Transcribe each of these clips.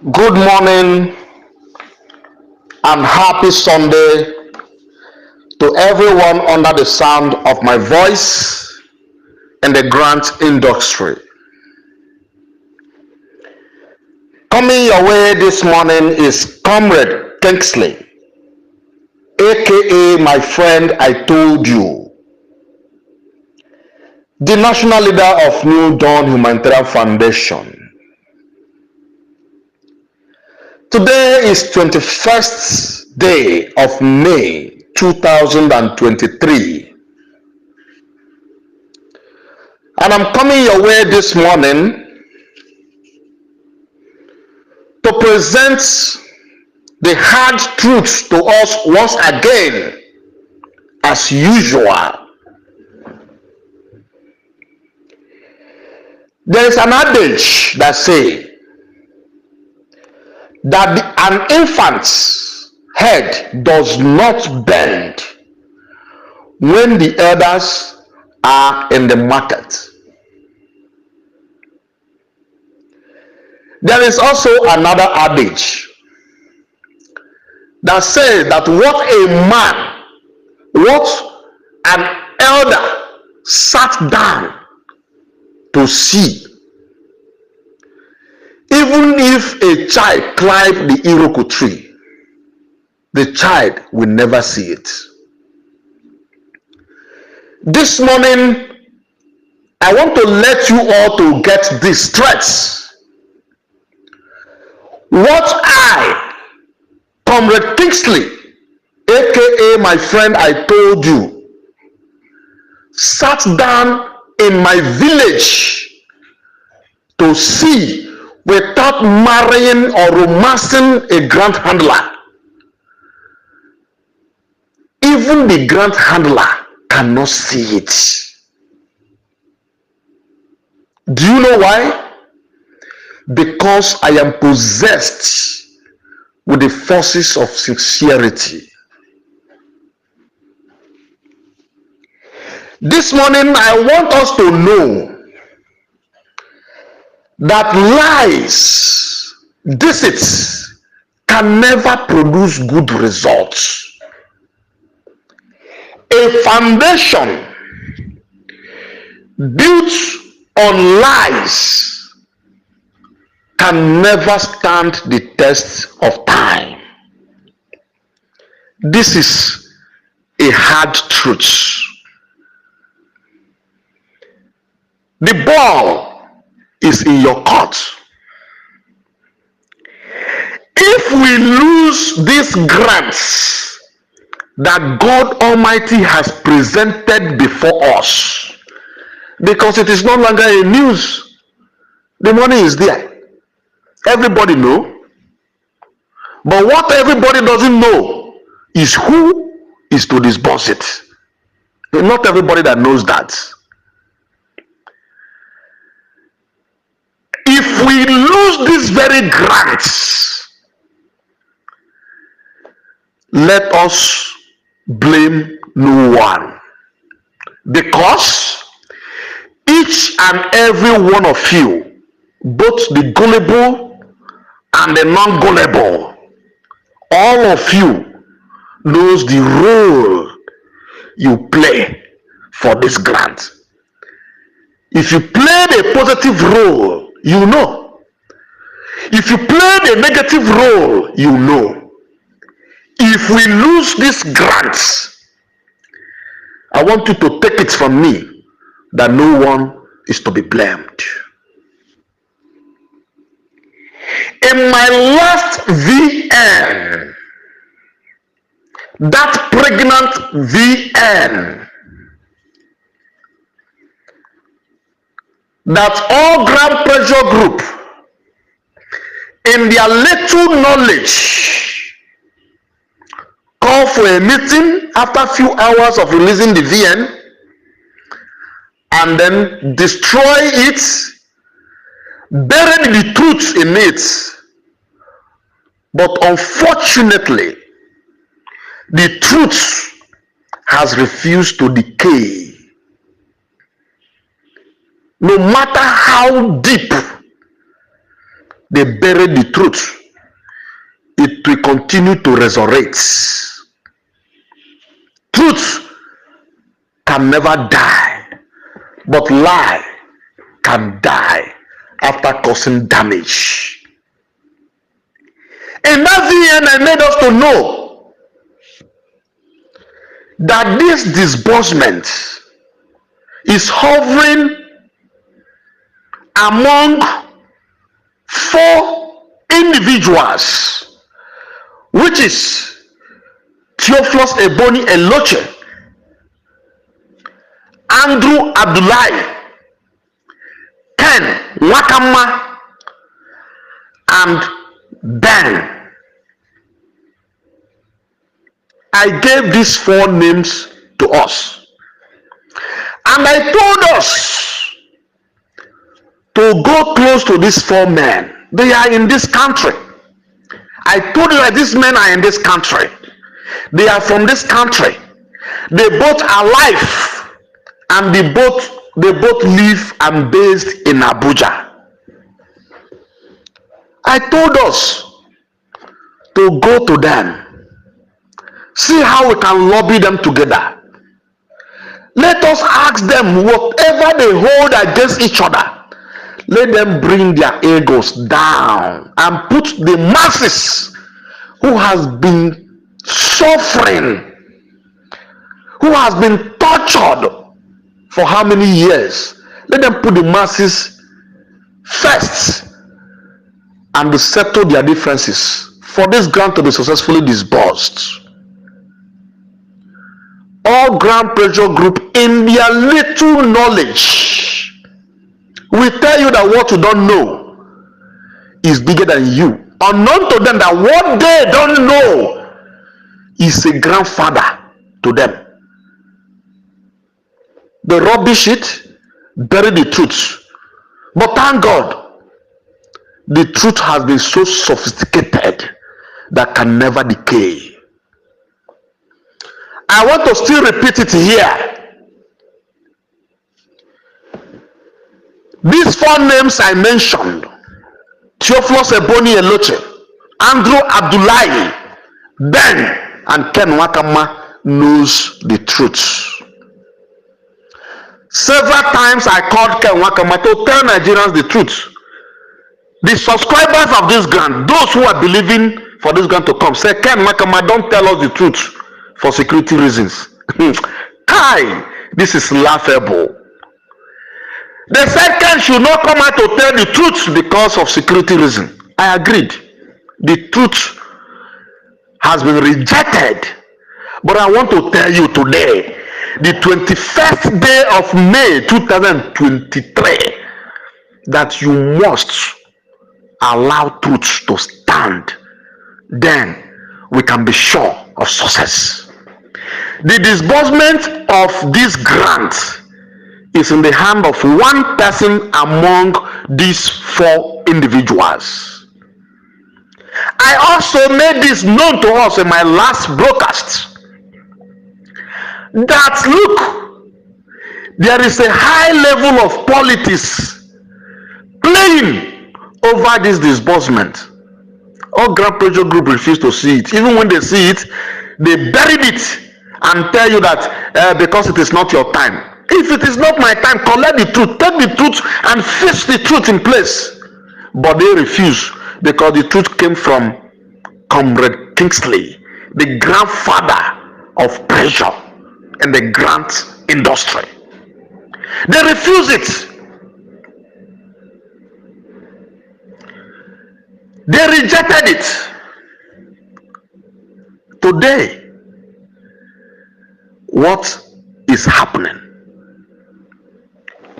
Good morning and happy Sunday to everyone under the sound of my voice in the grant industry. Coming your way this morning is Comrade Kingsley, aka my friend I told you, the national leader of New Dawn Humanitarian Foundation. Today is 21st day of May 2023, and I'm coming your way this morning to present the hard truths to us once again, as usual. There is an adage that says that an infant's head does not bend when the elders are in the market. There is also another adage that says that what an elder sat down to see, even if a child climbed the Iroko tree, the child will never see it. This morning, I want to let you all to get this straight. What I, Comrade Kingsley, aka my friend I told you, sat down in my village to see without marrying or romancing a grant handler. Even the grant handler cannot see it. Do you know why? Because I am possessed with the forces of sincerity. This morning, I want us to know that lies, deceits can never produce good results. A foundation built on lies can never stand the test of time. This is a hard truth. The ball is in your court. If we lose these grants that God Almighty has presented before us, because it is no longer a news, the money is there. Everybody know. But what everybody doesn't know is who is to disburse it. Not everybody that knows that. If we lose these very grants, let us blame no one, because each and every one of you, both the gullible and the non-gullible, all of you knows the role you play for this grant. If you play the positive role, you know. If you play the negative role, you know. If we lose this grant, I want you to take it from me that no one is to be blamed. In my last VN, that pregnant VN, that all grand pressure group, in their little knowledge, call for a meeting after a few hours of releasing the VN and then destroy it, bury the truth in it. But unfortunately, the truth has refused to decay. No matter how deep they bury the truth, it will continue to resurrect. Truth can never die, but lie can die after causing damage. In that VN, I made us to know that this disbursement is hovering among 4 individuals, which is Theophilus Ebony Eloche, Andrew Abdullahi, Ken Nwakanma, and Ben. I gave these 4 names to us, and I told us to go close to these 4 men. They are in this country. I told you that these men are in this country. They are from this country. They both are alive, and they both live and based in Abuja. I told us to go to them, see how we can lobby them together. Let us ask them whatever they hold against each other. Let them bring their egos down and put the masses who has been suffering, who has been tortured for how many years. Let them put the masses first and to settle their differences for this grant to be successfully disbursed. All Grand Pressure Group, in their little knowledge, will tell you that what you don't know is bigger than you. Unknown to them that what they don't know is a grandfather to them. They rubbish it, bury the truth. But thank God, the truth has been so sophisticated that can never decay. I want to still repeat it here. These 4 names I mentioned, Theophilus Ebony Eloche, Andrew Abdullahi, Ben, and Ken Nwakanma, knows the truth. Several times I called Ken Nwakanma to tell Nigerians the truth. The subscribers of this grant, those who are believing for this grant to come, say, Ken Nwakanma, don't tell us the truth for security reasons. Kai, this is laughable. They said Ken should not come out to tell the truth because of security reasons. I agreed. The truth has been rejected. But I want to tell you today, the 21st day of May 2023, that you must allow truth to stand. Then we can be sure of success. The disbursement of this grant is in the hand of one person among these 4 individuals. I also made this known to us in my last broadcast, that look, there is a high level of politics playing over this disbursement. All Grand Pressure Group refuse to see it. Even when they see it, they buried it and tell you that because it is not your time. If it is not my time, collect the truth, take the truth and fix the truth in place. But they refuse because the truth came from Comrade Kingsley, the grandfather of pressure in the grant industry. They refuse it. They rejected it. Today, what is happening?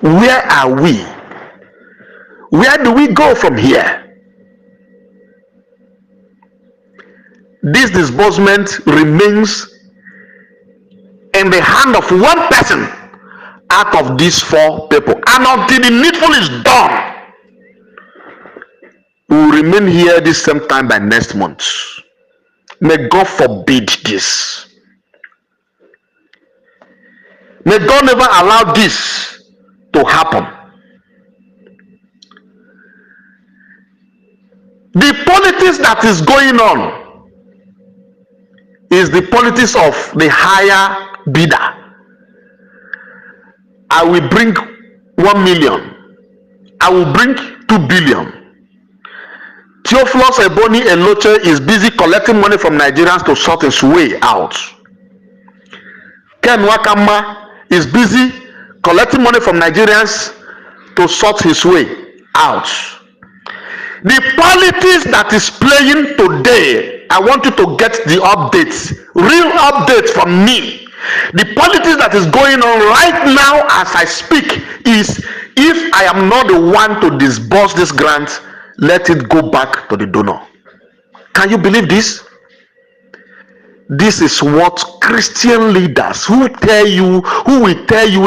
Where are we? Where do we go from here? This disbursement remains in the hand of one person out of these 4 people, and until the needful is done, we will remain here this same time by next month. May God forbid this. May God never allow this to happen. The politics that is going on is the politics of the higher bidder. I will bring 1 million. I will bring 2 billion. Theophilus Eloche is busy collecting money from Nigerians to sort his way out. Nwakanma is busy collecting money from Nigerians to sort his way out. The politics that is playing today, I want you to get the updates, real updates from me. The politics that is going on right now as I speak is, if I am not the one to disburse this grant, let it go back to the donor. Can you believe this? This is what Christian leaders who will tell you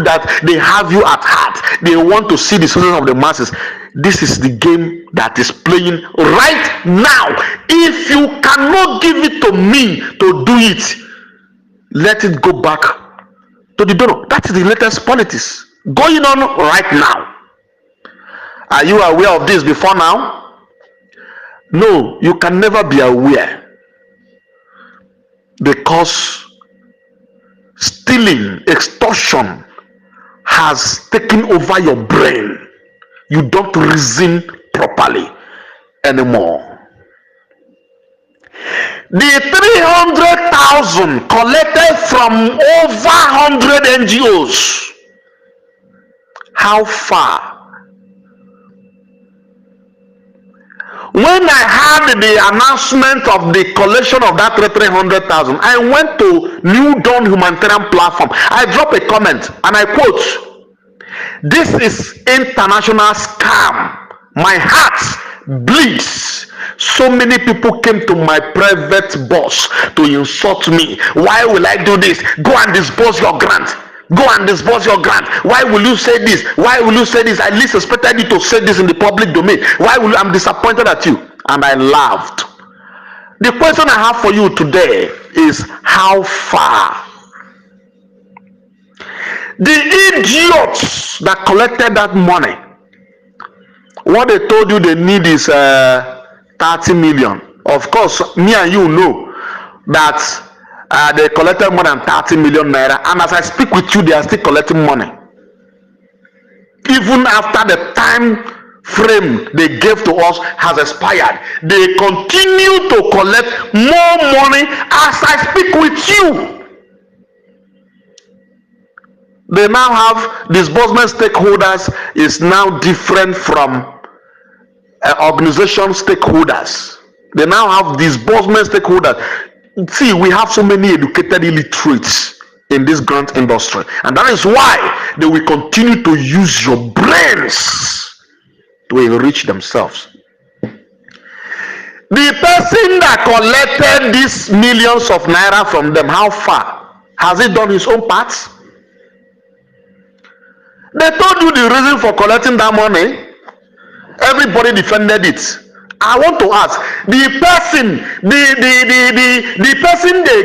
that they have you at heart, they want to see the solution of the masses. This is the game that is playing right now. If you cannot give it to me to do it, let it go back to the donor. That is the latest politics going on right now. Are you aware of this before now? No, you can never be aware, because stealing, extortion has taken over your brain. You don't reason properly anymore. The 300,000 collected from over 100 NGOs. How far? When I heard the announcement of the collection of that 300,000, I went to New Dawn Humanitarian Platform. I dropped a comment and I quote, "This is international scam. My heart bleeds. So many people came to my private boss to insult me. Why will I do this? Go and disburse your grant. Go and disburse your grant. Why will you say this? Why will you say this? I least expected you to say this in the public domain. Why will you? I'm disappointed at you." And I laughed. The question I have for you today is, how far? The idiots that collected that money, what they told you they need is 30 million. Of course, me and you know that they collected more than 30 million naira, and as I speak with you, they are still collecting money. Even after the time frame they gave to us has expired, they continue to collect more money as I speak with you. They now have disbursement stakeholders is now different from organization stakeholders. They now have disbursement stakeholders. See, we have so many educated illiterates in this grant industry, and that is why they will continue to use your brains to enrich themselves. The person that collected these millions of naira from them, how far has he done his own part? They told you the reason for collecting that money. Everybody defended it. I want to ask, the person they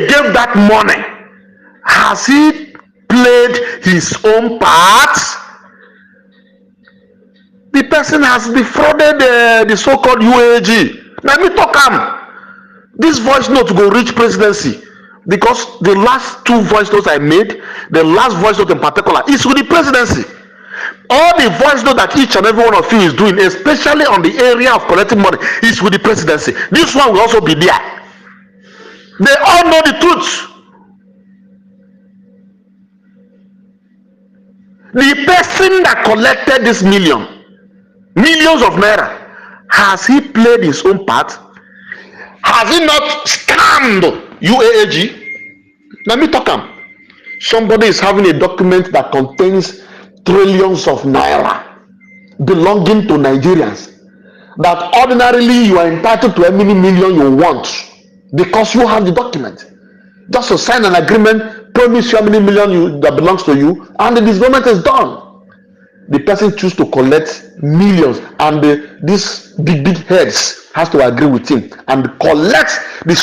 gave that money, has he played his own part? The person has defrauded the so-called UAG. Let me talk this voice note go reach presidency, because the last two voice notes I made, the last voice note in particular, is with the presidency. All the voice note that each and every one of you is doing, especially on the area of collecting money, is with the presidency. This one will also be there. They all know the truth. The person that collected this millions of naira, has he played his own part? Has he not scammed UAAG? Let me talk. Somebody is having a document that contains trillions of naira belonging to Nigerians, that ordinarily you are entitled to how many million you want, because you have the document. Just to sign an agreement, promise you how many million that belongs to you, and the disbursement is done. The person chooses to collect millions, and these big heads has to agree with him and collect the